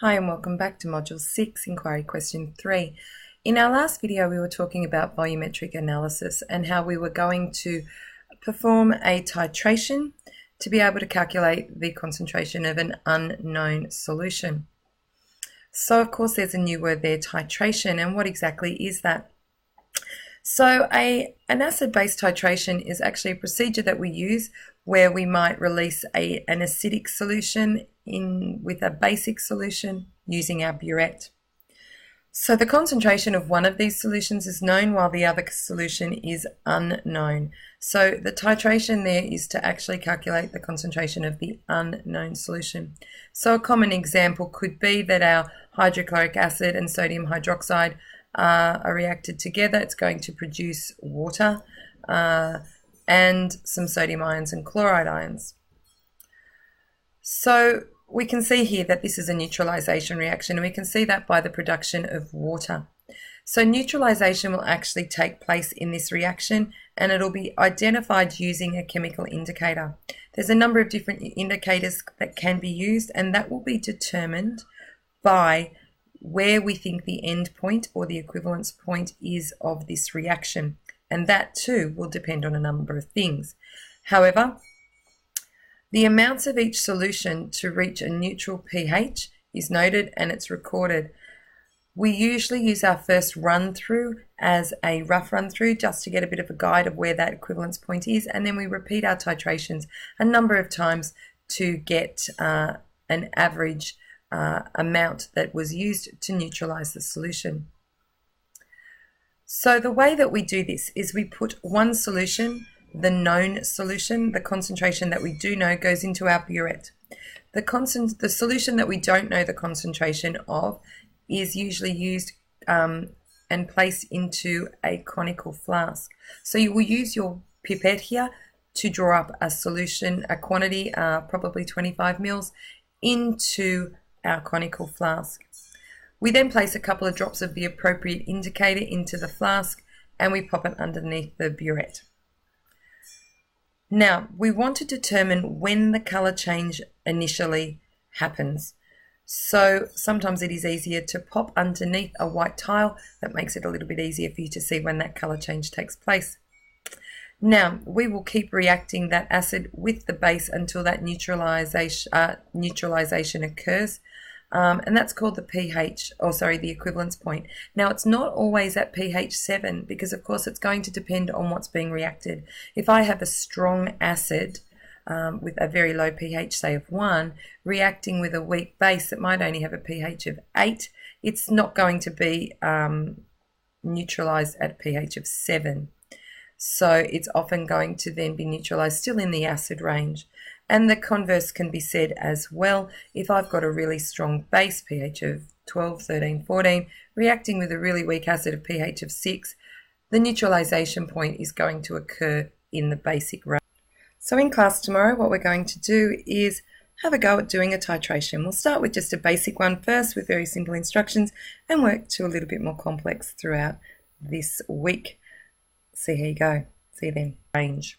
Hi and welcome back to Module 6, Inquiry Question 3. In our last video we were talking about volumetric analysis and how we were going to perform a titration to be able to calculate the concentration of an unknown solution. So of course there's a new word there, titration, and what exactly is that? So an acid-base titration is actually a procedure that we use where we might release an acidic solution with a basic solution using our burette. So the concentration of one of these solutions is known while the other solution is unknown. So the titration there is to actually calculate the concentration of the unknown solution. So a common example could be that our hydrochloric acid and sodium hydroxide are reacted together. It's going to produce water and some sodium ions and chloride ions. So we can see here that this is a neutralization reaction, and we can see that by the production of water. So neutralization will actually take place in this reaction, and it'll be identified using a chemical indicator. There's a number of different indicators that can be used, and that will be determined by where we think the end point or the equivalence point is of this reaction, and that too will depend on a number of things. However, the amounts of each solution to reach a neutral pH is noted and it's recorded. We usually use our first run through as a rough run through just to get a bit of a guide of where that equivalence point is, and then we repeat our titrations a number of times to get an average amount that was used to neutralize the solution. So the way that we do this is we put one solution, the known solution, the concentration that we do know, goes into our burette. The solution that we don't know the concentration of is usually used and placed into a conical flask. So you will use your pipette here to draw up a solution, a quantity, probably 25 mils, into our conical flask. We then place a couple of drops of the appropriate indicator into the flask and we pop it underneath the burette. Now, we want to determine when the color change initially happens. So sometimes it is easier to pop underneath a white tile. That makes it a little bit easier for you to see when that color change takes place. Now, we will keep reacting that acid with the base until that neutralization occurs. And that's called the the equivalence point. Now, it's not always at pH 7 because, of course, it's going to depend on what's being reacted. If I have a strong acid with a very low pH, say of 1, reacting with a weak base that might only have a pH of 8, it's not going to be neutralized at pH of 7. So it's often going to then be neutralized still in the acid range. And the converse can be said as well. If I've got a really strong base, pH of 12, 13, 14, reacting with a really weak acid of pH of 6, the neutralization point is going to occur in the basic range. So in class tomorrow, what we're going to do is have a go at doing a titration. We'll start with just a basic one first with very simple instructions and work to a little bit more complex throughout this week. See how you go. See you then. Range.